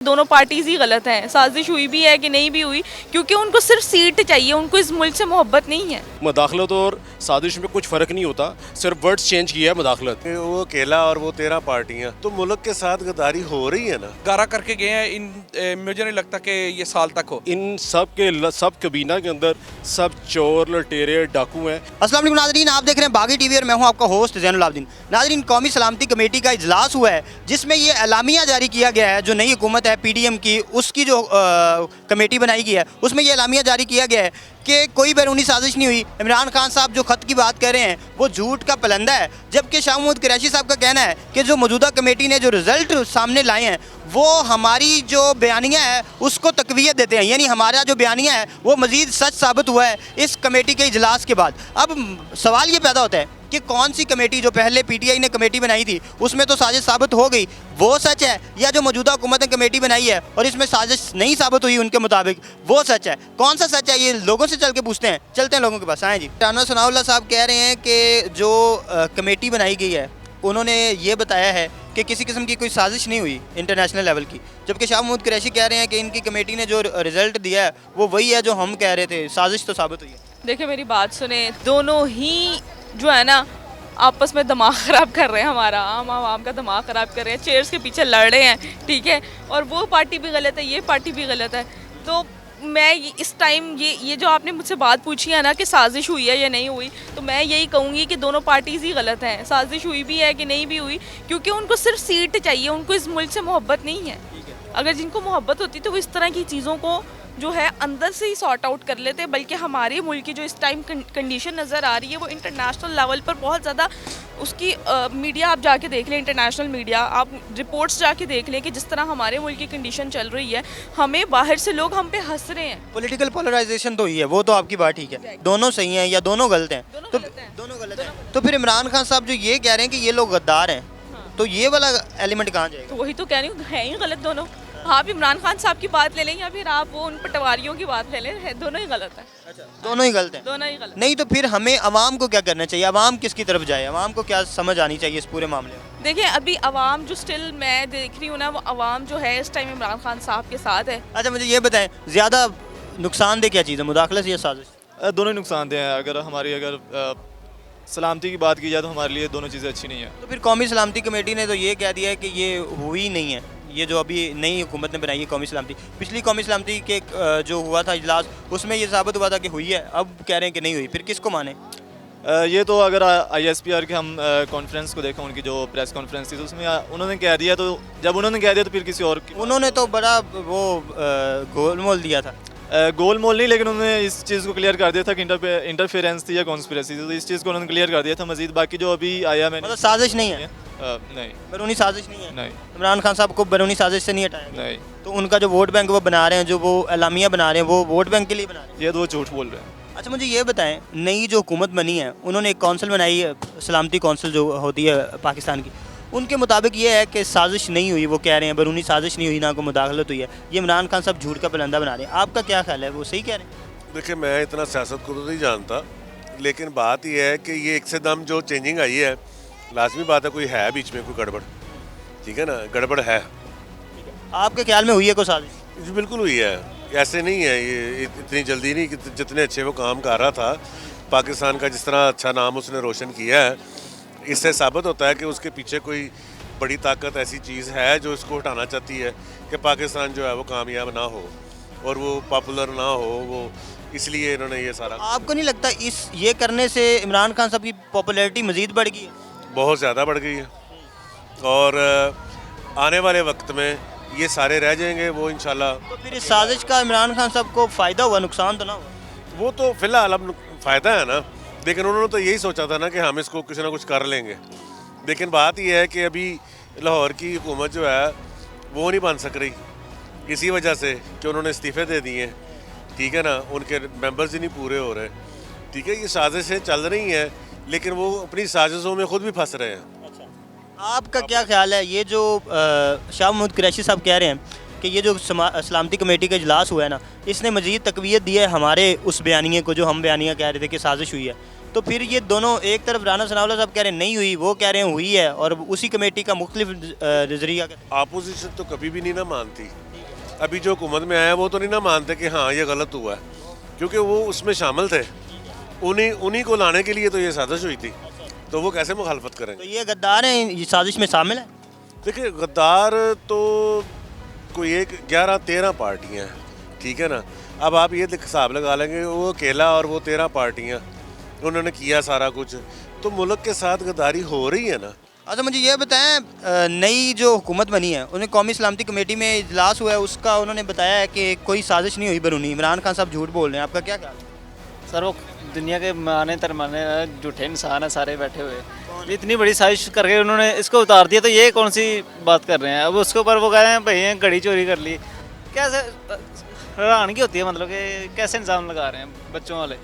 दोनों पार्टीज ही गलत हैं। साजिश हुई भी है कि नहीं भी हुई, क्योंकि उनको सिर्फ सीट चाहिए, उनको इस मुल्क से मोहब्बत नहीं है। मदाखलत और साजिश में कुछ फ़र्क नहीं होता, सिर्फ वर्ड्स चेंज किया है मदाखलत। वो अकेला और वो 13 पार्टियां, तो मुल्क के साथ गद्दारी हो रही है ना। गारा करके गए हैं इन मुझे नहीं लगता कि ये साल तक हो। इन सब कबीना के अंदर सब चोर लटेरे डाकू हैं। अस्सलाम वालेकुम नाज़रीन, आप देख रहे हैं बागी टीवी और मैं हूं आपका होस्ट ज़ैनुल आबदीन। नाज़रीन, कौमी सलामती कमेटी का इजलास हुआ है जिसमें ये एलामिया जारी किया गया है। जो नई हुकूमत है PDM की, उसकी जो कमेटी बनाई गई है उसमें ये एलामिया जारी किया गया है कि कोई बैरूनी साजिश नहीं हुई। इमरान खान साहब जो ख़त की बात कर रहे हैं वो झूठ का पलंदा है, जबकि शाह महमूद कुरैशी साहब का कहना है कि जो मौजूदा कमेटी ने जो रिज़ल्ट सामने लाए हैं वो हमारी जो बयानिया है उसको तकवीत देते हैं, यानी हमारा जो बयानिया है वो मज़ीद सच साबित हुआ है इस कमेटी के इजलास के बाद। अब सवाल ये पैदा होता है कि कौन सी कमेटी, जो पहले PTI ने कमेटी बनाई थी उसमें तो साजिश साबित हो गई, वो सच है, या जो मौजूदा हुकूमत ने कमेटी बनाई है और इसमें साजिश नहीं साबित हुई उनके मुताबिक, वो सच है? कौन सा सच है ये लोगों से चल के पूछते हैं। चलते हैं लोगों के पास। आए जी। राना सनाउल्लाह साहब कह रहे हैं कि जो कमेटी बनाई गई है उन्होंने ये बताया है कि किसी किस्म की कोई साजिश नहीं हुई इंटरनेशनल लेवल की, जबकि शाह महमूद कुरैशी कह रहे हैं कि इनकी कमेटी ने जो रिज़ल्ट दिया है वो वही है जो हम कह रहे थे, साजिश तो साबित हुई है। देखिए मेरी बात सुने, दोनों ही जो है ना आपस में दिमाग ख़राब कर रहे हैं, हमारा आवाम का दिमाग ख़राब कर रहे हैं, चेयर्स के पीछे लड़ रहे हैं, ठीक है। और वो पार्टी भी गलत है, ये पार्टी भी गलत है। तो मैं इस टाइम ये जो आपने मुझसे बात पूछी है ना कि साजिश हुई है या नहीं हुई, तो मैं यही कहूँगी कि दोनों पार्टीज़ ही गलत हैं। साजिश हुई भी है कि नहीं भी हुई, क्योंकि उनको सिर्फ सीट चाहिए, उनको इस मुल्क से मोहब्बत नहीं है। अगर जिनको मोहब्बत होती तो वो इस तरह की चीज़ों को जो है अंदर से ही सॉर्ट आउट कर लेते। बल्कि हमारे मुल्क की जो इस टाइम कंडीशन नज़र आ रही है वो इंटरनेशनल लेवल पर बहुत ज़्यादा उसकी मीडिया आप जाके देख लें, इंटरनेशनल मीडिया आप रिपोर्ट्स जाके देख लें कि जिस तरह हमारे मुल्क की कंडीशन चल रही है, हमें बाहर से लोग हम पे हंस रहे हैं। पॉलिटिकल पोलराइजेशन तो ही है, वो तो आपकी बात ठीक है। दोनों सही हैं या दोनों गलत हैं? दोनों गलत हैं। तो फिर इमरान खान साहब जो ये कह रहे हैं कि ये लोग गद्दार हैं, तो ये वाला एलिमेंट कहाँ जाएगा? तो वही तो कह रही हूँ, है ही गलत दोनों। आप इमरान खान साहब की बात ले लें या फिर आप वो उन पटवारियों की बात ले लें, दोनों ही गलत है। अच्छा, दोनों ही गलत हैं? दोनों ही गलत। नहीं तो फिर हमें अवाम को क्या करना चाहिए? अवाम किसकी तरफ जाए? अवाम को क्या समझ आनी चाहिए इस पूरे मामले में? देखिए अभी अवाम जो स्टिल मैं देख रही हूँ ना, वो अवाम जो है इस टाइम इमरान खान साहब के साथ है। अच्छा, मुझे ये बताएं, ज़्यादा नुकसानदेह क्या चीज़ है, मुदाखलत या साजिश? दोनों ही नुकसानदेह हैं। अगर सलामती की बात की जाए तो हमारे लिए दोनों चीज़ें अच्छी नहीं है। तो फिर कौमी सलामती कमेटी ने तो ये कह दिया है कि ये हुई नहीं है, ये जो अभी नई हुकूमत ने बनाई है कौमी सलामती। पिछली कौमी सलामती के जो हुआ था इजलास, उसमें ये साबित हुआ था कि हुई है, अब कह रहे हैं कि नहीं हुई। फिर किसको माने? ये तो अगर ISPR के हम कॉन्फ्रेंस को देखें, उनकी जो प्रेस कॉन्फ्रेंस थी तो उसमें उन्होंने कह दिया, तो जब उन्होंने कह दिया तो फिर किसी और की। उन्होंने तो बड़ा वो गोलमोल दिया था। गोल मोल नहीं, लेकिन उन्होंने इस चीज़ को क्लियर कर दिया था कि इंटरफेरेंस थी या कॉन्स्पिरेसी थी, तो इस चीज़ को उन्होंने क्लियर कर दिया था। मजीद बाकी जो अभी आया मैंने, मतलब साजिश नहीं है? नहीं, बैरूनी साजिश नहीं है? नहीं, इमरान खान साहब को बैरूनी साजिश से नहीं हटाया? नहीं। तो उनका जो वोट बैंक वो बना रहे हैं, जो वो एलामिया बना रहे हैं, वो वोट बैंक के लिए बना रहे हैं? ये तो वो झूठ बोल रहे हैं। अच्छा, मुझे ये बताएं, नई जो हुकूमत बनी है उन्होंने एक कौंसिल बनाई है, सलामती कौंसिल जो होती है पाकिस्तान की, उनके मुताबिक ये है कि साजिश नहीं हुई। वो कह रहे हैं बैरूनी साजिश नहीं हुई, ना कोई मुदाखलत हुई है। ये इमरान खान साहब झूठ का पलंदा बना रहे हैं। आपका क्या ख्याल है, वो सही कह रहे हैं? देखिए, मैं इतना सियासत को तो नहीं जानता, लेकिन बात यह है कि ये एकदम जो चेंजिंग आई है, लाजमी बात है कोई है बीच में कोई गड़बड़, ठीक है ना, गड़बड़ है। आपके ख्याल में हुई है कोई साजिश? जी बिल्कुल हुई है, ऐसे नहीं है, ये इतनी जल्दी नहीं कि जितने अच्छे वो काम कर रहा था। पाकिस्तान का जिस तरह अच्छा नाम उसने रोशन किया है, इससे साबित होता है कि उसके पीछे कोई बड़ी ताकत ऐसी चीज़ है जो इसको हटाना चाहती है कि पाकिस्तान जो है वो कामयाब ना हो और वो पॉपुलर ना हो, वो इसलिए इन्होंने ये सारा। आपको नहीं लगता इस ये करने से इमरान खान साहब की पॉपुलैरिटी मज़ीद बढ़ गई है? बहुत ज़्यादा बढ़ गई है, और आने वाले वक्त में ये सारे रह जाएंगे वो इंशाल्लाह। तो फिर इस साजिश का इमरान खान साहब को फ़ायदा हुआ, नुकसान तो ना हुआ? वो तो फ़िलहाल अब फ़ायदा है ना, लेकिन उन्होंने तो यही सोचा था ना कि हम इसको कुछ ना कुछ कर लेंगे। लेकिन बात यह है कि अभी लाहौर की हुकूमत जो है वो नहीं बन सक रही, इसी वजह से कि उन्होंने इस्तीफ़े दे दिए हैं, ठीक है ना, उनके मेंबर्स ही नहीं पूरे हो रहे, ठीक है। ये साजिशें चल रही हैं, लेकिन वो अपनी साजिशों में ख़ुद भी फंस रहे हैं। अच्छा, आपका क्या ख्याल है, ये जो शाह महमूद कुरैशी साहब कह रहे हैं कि ये जो सलामती कमेटी का इजलास हुआ है ना, इसने मज़ीद तक़वियत दी है हमारे उस बयानिए को जो हम बयानिया कह रहे थे कि साजिश हुई है, तो फिर ये दोनों, एक तरफ राना सनाउल्लाह साहब कह रहे हैं नहीं हुई, वो कह रहे हैं हुई है, और उसी कमेटी का मुख्तलिफ नज़रिया। अपोजिशन तो कभी भी नहीं ना मानती, अभी जो हुकूमत में आया वो तो नहीं ना मानते कि हाँ ये गलत हुआ है, क्योंकि वो उसमें शामिल थे। उन्हीं को लाने के लिए तो ये साजिश हुई थी, तो वो कैसे मुखालफत तो करेंगे? ये गद्दार हैं, ये साजिश में शामिल है। देखिए गद्दार तो कोई एक 11-13 पार्टियां हैं, ठीक है ना। अब आप ये हिसाब लगा लेंगे वो अकेला और वो 13 पार्टियां उन्होंने किया सारा कुछ, तो मुल्क के साथ गद्दारी हो रही है ना। अच्छा मुझे ये बताएं, नई जो हुकूमत बनी है उन्हें कौमी सलामती कमेटी में इजलास हुआ है, उसका उन्होंने बताया है कि कोई साजिश नहीं हुई बैरूनी। इमरान खान साहब झूठ बोल रहे हैं, आपका क्या ख्याल है? सर वो दुनिया के माने तरमाने झूठे इंसान हैं सारे बैठे हुए। इतनी बड़ी साजिश करके उन्होंने इसको उतार दिया, तो ये कौन सी बात कर रहे हैं? अब उसके ऊपर वो कह रहे हैं भाई घड़ी चोरी कर ली। कैसे हैरानगी होती है, मतलब कि कैसे इल्ज़ाम लगा रहे हैं बच्चों वाले।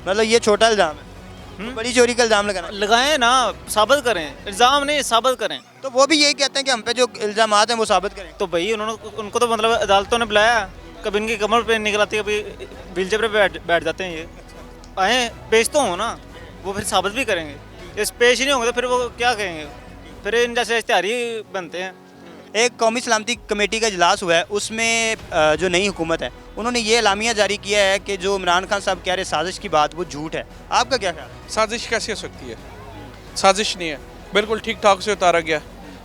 मतलब ये छोटा इल्ज़ाम है, बड़ी चोरी का इल्ज़ाम लगाना। लगाएं ना, साबित करें, इल्ज़ाम नहीं साबित करें। तो वो भी यही कहते हैं कि हम पे जो इल्ज़ाम हैं वो साबित करें। तो भाई उनको तो मतलब अदालतों ने बुलाया, कभी इनकी कमर पे निकल आती है, कभी व्हीलचेयर पे बैठ जाते हैं। ये आए पेश तो हो ना, वो फिर साबित भी करेंगे। इस पेश ही नहीं होंगे तो फिर वो क्या कहेंगे? फिर इन जैसे इश्तिहारी बनते हैं। एक कौमी सलामती कमेटी का इजलास हुआ है, उसमें जो नई हुकूमत है उन्होंने ये एलामिया जारी किया है कि जो इमरान खान साहब कह रहे साजिश की बात वो झूठ है। आपका क्या ख्याल है? साजिश कैसे हो सकती है? साजिश नहीं है, बिल्कुल ठीक ठाक से उतारा गया,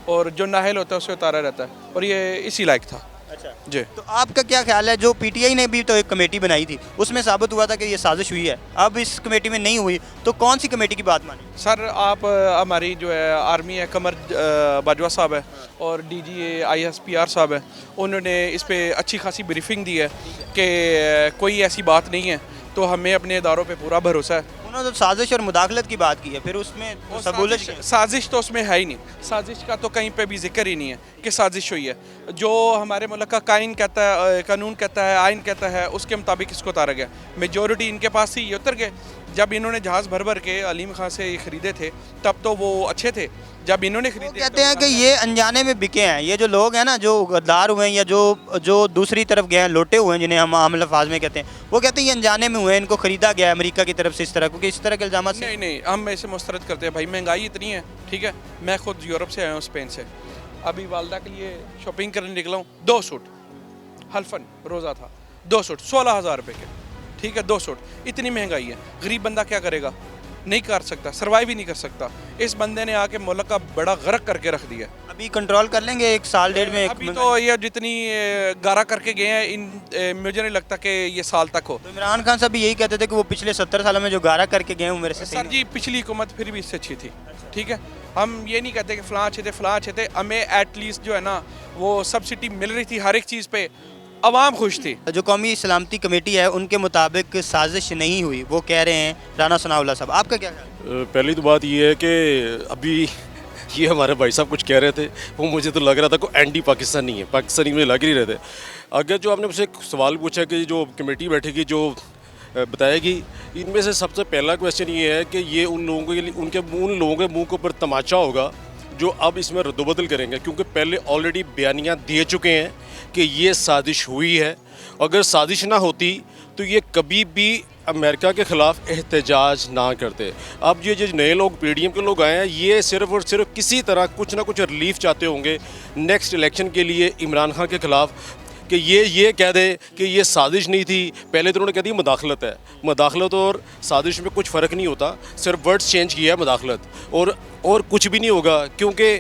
और जो नाहल होता है उसे उतारा रहता है, और ये इसी लायक था। अच्छा जी। तो आपका क्या ख्याल है? जो पीटीआई ने भी तो एक कमेटी बनाई थी, उसमें साबित हुआ था कि ये साजिश हुई है, अब इस कमेटी में नहीं हुई, तो कौन सी कमेटी की बात मानी? सर आप हमारी जो है आर्मी है, कमर बाजवा साहब है, और डीजी ISPR साहब है, उन्होंने इस पे अच्छी खासी ब्रीफिंग दी है कि कोई ऐसी बात नहीं है, तो हमें अपने इदारों पे पूरा भरोसा है। उन्होंने तो साजिश और मुदाखलत की बात की है, फिर उसमें तो सबूत साजिश तो उसमें है ही नहीं, साजिश का तो कहीं पे भी जिक्र ही नहीं है कि साजिश हुई है। जो हमारे मुल्क का कानून कहता है, आइन कहता है, उसके मुताबिक इसको उतारा गया। मेजॉरिटी इनके पास ही ये उतर गए। जब इन्होंने जहाज़ भर भर के अलीम खां से ख़रीदे थे तब तो वो अच्छे थे, जब इन्होंने खरीदे कहते हैं कि ये अनजाने में बिके हैं। ये जो लोग हैं ना, जो गद्दार हुए हैं या जो दूसरी तरफ गए हैं, लोटे हुए हैं, जिन्हें हम आम लफ्ज़ में कहते हैं, वो कहते हैं ये अनजाने में हुए हैं, इनको ख़रीदा गया है अमेरिका की तरफ से इस तरह, क्योंकि इस तरह के इल्ज़ाम नहीं, हम ऐसे मुस्तरद करते हैं। भाई महंगाई इतनी है, ठीक है। मैं खुद यूरोप से आया हूँ, स्पेन से। अभी वालदा के लिए शॉपिंग करने निकला हूँ, 2 सूट हल्फन रोज़ा था, 2 सूट 16,000 रुपये के, ठीक है, 2 सूट। इतनी महंगाई है, गरीब बंदा क्या करेगा? नहीं कर सकता, सर्वाइव ही नहीं कर सकता। इस बंदे ने आके मुल्क का बड़ा गर्क करके रख दिया। अभी कंट्रोल कर लेंगे 1 साल 1.5 में? अभी तो ये जितनी गारा करके गए हैं, मुझे नहीं लगता कि ये साल तक हो। तो इमरान खान साहब भी यही कहते थे कि वो पिछले 70 सालों में जो गारा करके गए हैं मेरे से सर जी, पिछली हुकूमत फिर भी इससे अच्छी थी, ठीक है। हम ये नहीं कहते कि फ़लाँ अच्छे थे, हमें एटलीस्ट जो है ना वो सब्सिडी मिल रही थी हर एक चीज़ पे, अवाम खुश थी। जो कौमी सलामती कमेटी है उनके मुताबिक साजिश नहीं हुई, वो कह रहे हैं राना सनाउल्लाह साहब। आपका क्या ख्याल है? पहली तो बात ये है कि अभी ये हमारे भाई साहब कुछ कह रहे थे, वो मुझे तो लग रहा था कोई एंटी पाकिस्तानी है, पाकिस्तानी मुझे लग ही रहे थे। अगर जो आपने मुझसे एक सवाल पूछा कि जो कमेटी बैठेगी जो बताएगी, इनमें से सबसे पहला क्वेश्चन ये है कि ये उन लोगों के लिए उन लोगों के मुंह के ऊपर तमाचा होगा जो अब इसमें रद्दोबदल करेंगे, क्योंकि पहले ऑलरेडी बयानियाँ दे चुके हैं कि ये साजिश हुई है। अगर साजिश ना होती तो ये कभी भी अमेरिका के ख़िलाफ़ एहतजाज ना करते। अब ये जो नए लोग PDM के लोग आए हैं, ये सिर्फ़ और सिर्फ किसी तरह कुछ ना कुछ रिलीफ चाहते होंगे नेक्स्ट इलेक्शन के लिए इमरान खान के ख़िलाफ़, कि ये कह दे कि ये साजिश नहीं थी। पहले तो उन्होंने कह दी मदाखलत है, मदाखलत और साजिश में कुछ फ़र्क नहीं होता, सिर्फ वर्ड्स चेंज किया है मदाखलत, और कुछ भी नहीं होगा। क्योंकि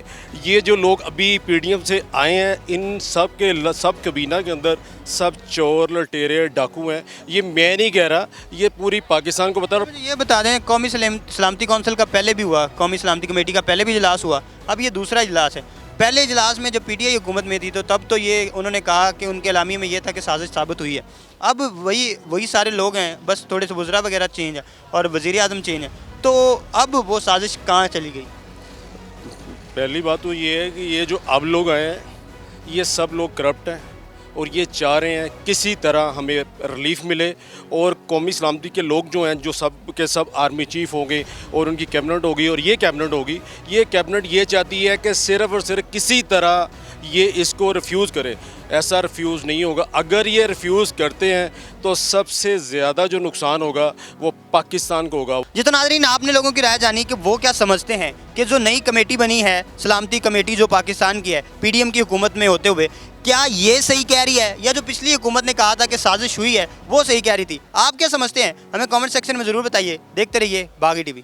ये जो लोग अभी PDM से आए हैं, इन सब कबीना के अंदर सब चोर लटेरे डाकू हैं। ये मैं नहीं कह रहा, ये पूरी पाकिस्तान को बता रहा। मुझे ये बता दें, कौमी सलामती कौंसिल का पहले भी हुआ, कौमी सलामती कमेटी का पहले भी इजलास हुआ, अब ये दूसरा इजलास है। पहले इजलास में जब PTI हुकूमत में थी तो तब तो ये उन्होंने कहा कि उनके एलामी में ये था कि साजिश साबित हुई है। अब वही सारे लोग हैं, बस थोड़े से वज़रा वगैरह चेंज है और वज़ीर आज़म चेंज है, तो अब वो साजिश कहाँ चली गई? पहली बात तो ये है कि ये जो अब लोग आए हैं, ये सब लोग करप्ट हैं और ये चाह रहे हैं किसी तरह हमें रिलीफ मिले, और कौमी सलामती के लोग जो हैं, जो सब के सब आर्मी चीफ होंगे और उनकी कैबिनेट होगी और ये कैबिनेट ये चाहती है कि सिर्फ़ और सिर्फ किसी तरह ये इसको रिफ्यूज़ करे। ऐसा रिफ्यूज़ नहीं होगा। अगर ये रिफ्यूज़ करते हैं तो सबसे ज़्यादा जो नुकसान होगा वो पाकिस्तान को होगा। जी तो नाज़रीन, आपने लोगों की राय जानी कि वो क्या समझते हैं कि जो नई कमेटी बनी है, सलामती कमेटी जो पाकिस्तान की है PDM की हुकूमत में होते हुए, क्या ये सही कह रही है या जो पिछली हुकूमत ने कहा था कि साजिश हुई है वो सही कह रही थी? आप क्या समझते हैं? हमें कमेंट सेक्शन में ज़रूर बताइए। देखते रहिए बागी टीवी।